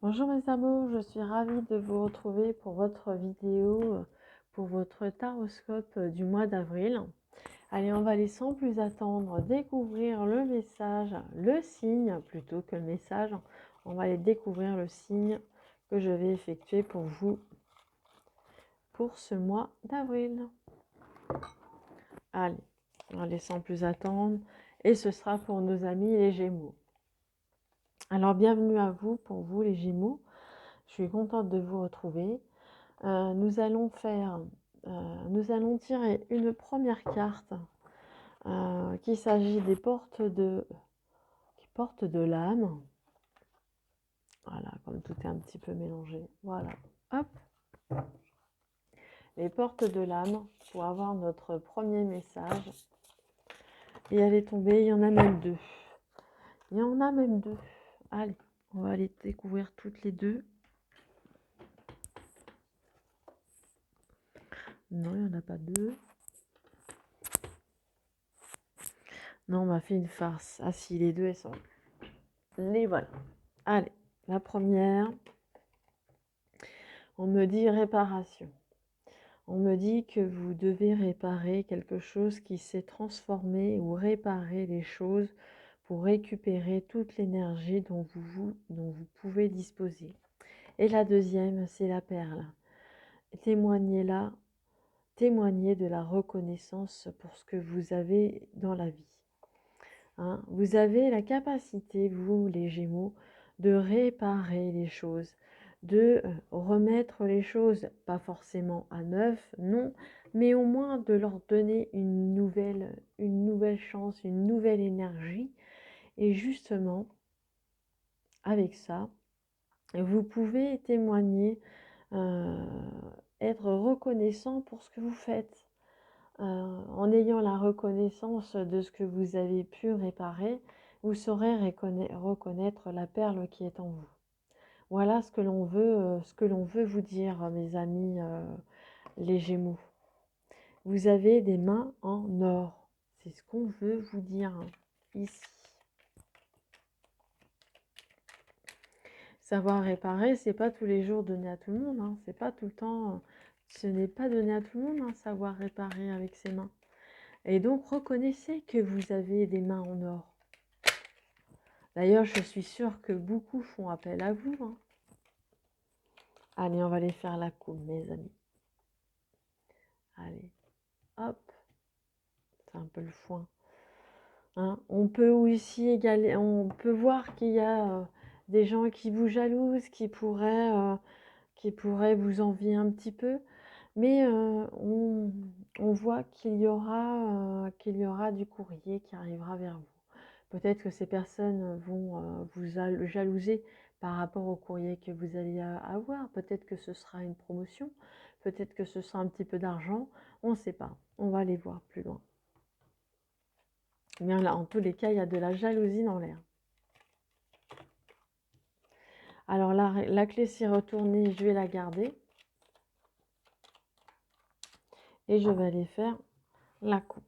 Bonjour mes amours, je suis ravie de vous retrouver pour votre vidéo, pour votre taroscope du mois d'avril. Allez, on va aller sans plus attendre découvrir le message, le signe plutôt que le message. On va aller découvrir le signe que je vais effectuer pour vous pour ce mois d'avril. Allez, on va aller sans plus attendre et ce sera pour nos amis les Gémeaux. Alors bienvenue à vous, pour vous les Gémeaux. Je suis contente de vous retrouver. Nous allons tirer une première carte qui s'agit des portes de l'âme. Voilà, comme tout est un petit peu mélangé. Voilà, hop. Les portes de l'âme pour avoir notre premier message. Et elle est tombée, il y en a même deux. Il y en a même deux. Allez, on va les découvrir toutes les deux. Non, il n'y en a pas deux. Non, on m'a fait une farce. Ah si, les deux, elles sont... Les voilà. Allez, la première, on me dit réparation. On me dit que vous devez réparer quelque chose qui s'est transformé ou réparer les choses pour récupérer toute l'énergie dont vous pouvez disposer. Et la deuxième, c'est la perle. Témoignez de la reconnaissance pour ce que vous avez dans la vie. Hein, vous avez la capacité, vous les Gémeaux, de réparer les choses, de remettre les choses, pas forcément à neuf, non, mais au moins de leur donner une nouvelle chance, une nouvelle énergie. Et justement, avec ça, vous pouvez témoigner, être reconnaissant pour ce que vous faites. En ayant la reconnaissance de ce que vous avez pu réparer, vous saurez reconnaître la perle qui est en vous. Voilà ce que l'on veut vous dire, mes amis les Gémeaux. Vous avez des mains en or. C'est ce qu'on veut vous dire ici. Savoir réparer, c'est pas tous les jours donné à tout le monde. Hein. C'est pas tout le temps. Ce n'est pas donné à tout le monde, savoir réparer avec ses mains. Et donc, reconnaissez que vous avez des mains en or. D'ailleurs, je suis sûre que beaucoup font appel à vous. Hein. Allez, on va aller faire la coupe, mes amis. Allez, hop. C'est un peu le foin. Hein. On peut aussi on peut voir qu'il y a des gens qui vous jalousent, qui pourraient vous envier un petit peu. Mais on voit qu'il y aura du courrier qui arrivera vers vous. Peut-être que ces personnes vont vous jalouser par rapport au courrier que vous allez avoir. Peut-être que ce sera une promotion. Peut-être que ce sera un petit peu d'argent. On ne sait pas. On va aller voir plus loin. Mais là, en tous les cas, il y a de la jalousie dans l'air. Alors la clé s'est retournée, je vais la garder. Et je vais aller faire la coupe.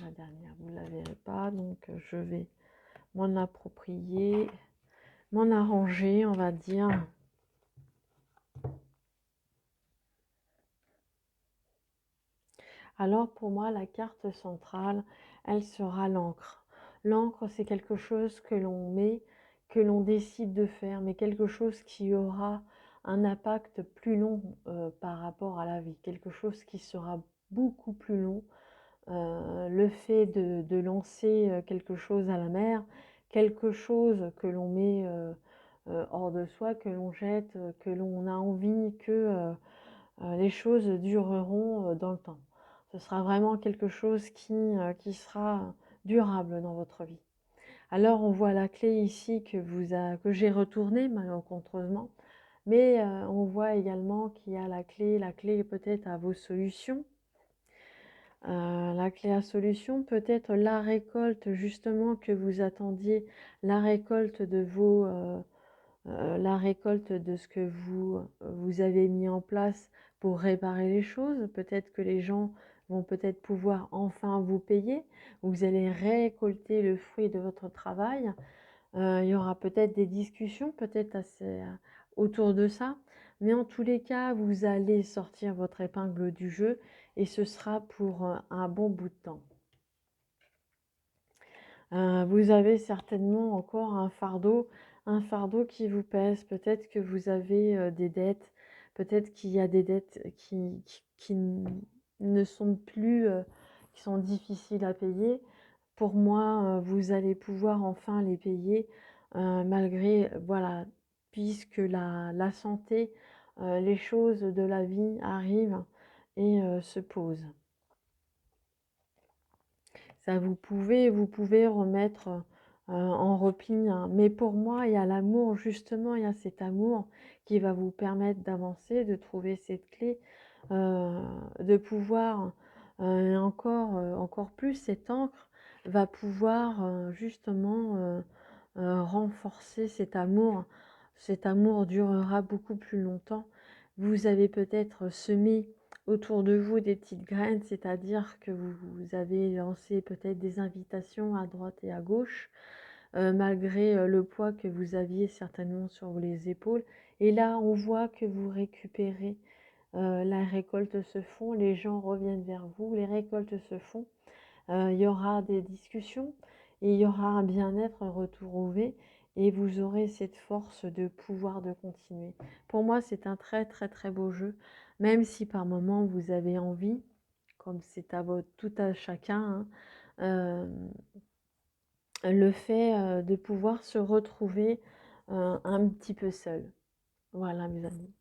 La dernière, vous ne la verrez pas, donc je vais m'en approprier, m'en arranger, on va dire. Alors pour moi, la carte centrale, elle sera l'encre. L'encre, c'est quelque chose que l'on met, que l'on décide de faire, mais quelque chose qui aura un impact plus long par rapport à la vie, quelque chose qui sera beaucoup plus long. Le fait de lancer quelque chose à la mer, quelque chose que l'on met hors de soi, que l'on jette, que l'on a envie que les choses dureront dans le temps. Ce sera vraiment quelque chose qui sera durable dans votre vie. Alors on voit la clé ici que j'ai retournée malencontreusement, mais on voit également qu'il y a la clé peut-être à vos solutions. La clé à solution, peut-être la récolte justement que vous attendiez, la récolte de la récolte de ce que vous avez mis en place pour réparer les choses. Peut-être que les gens vont peut-être pouvoir enfin vous payer. Vous allez récolter le fruit de votre travail. Il y aura peut-être des discussions, peut-être assez autour de ça. Mais en tous les cas, vous allez sortir votre épingle du jeu et ce sera pour un bon bout de temps. Vous avez certainement encore un fardeau qui vous pèse. Peut-être que vous avez des dettes, peut-être qu'il y a des dettes qui ne sont plus, qui sont difficiles à payer. Pour moi, vous allez pouvoir enfin les payer malgré, voilà, puisque la santé, les choses de la vie arrivent et se posent. Ça, vous pouvez remettre en repli, hein. Mais pour moi, il y a l'amour, justement, il y a cet amour qui va vous permettre d'avancer, de trouver cette clé, de pouvoir encore plus, cette encre va pouvoir justement renforcer cet amour. Cet amour durera beaucoup plus longtemps. Vous avez peut-être semé autour de vous des petites graines, c'est-à-dire que vous avez lancé peut-être des invitations à droite et à gauche, malgré le poids que vous aviez certainement sur les épaules. Et là, on voit que vous récupérez, la récolte se font, les gens reviennent vers vous, les récoltes se font. Il y aura des discussions et il y aura un bien-être retrouvé et vous aurez cette force de pouvoir de continuer. Pour moi, c'est un très très très beau jeu, même si par moments vous avez envie, comme c'est à votre, tout à chacun, hein, le fait de pouvoir se retrouver un petit peu seul. Voilà mes amis.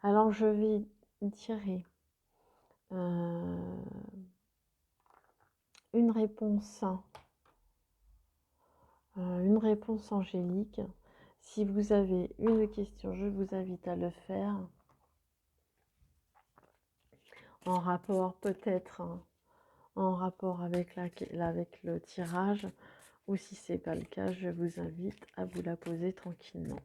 Alors je vais tirer une réponse. Une réponse angélique. Si vous avez une question, je vous invite à le faire en rapport peut-être en rapport avec le tirage, ou si c'est pas le cas, je vous invite à vous la poser tranquillement.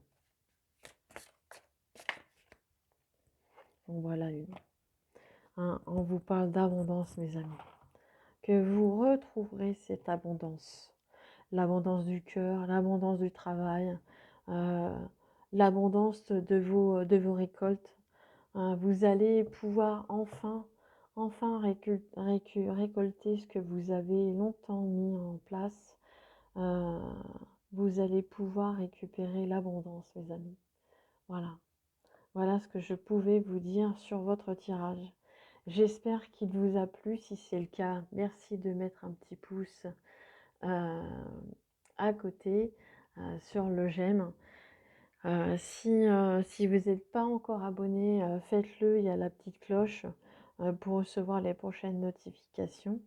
Donc voilà une. On vous parle d'abondance, mes amis. Que vous retrouverez cette abondance. L'abondance du cœur, l'abondance du travail, l'abondance de vos récoltes. Vous allez pouvoir enfin récolter ce que vous avez longtemps mis en place. Vous allez pouvoir récupérer l'abondance, mes amis. Voilà. Voilà ce que je pouvais vous dire sur votre tirage. J'espère qu'il vous a plu. Si c'est le cas, merci de mettre un petit pouce à côté sur le j'aime. Si vous n'êtes pas encore abonné, faites-le, il y a la petite cloche pour recevoir les prochaines notifications.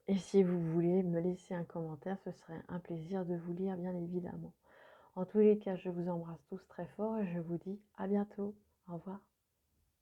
Et si vous voulez me laisser un commentaire, ce serait un plaisir de vous lire, bien évidemment. En tous les cas, je vous embrasse tous très fort et je vous dis à bientôt. Au revoir.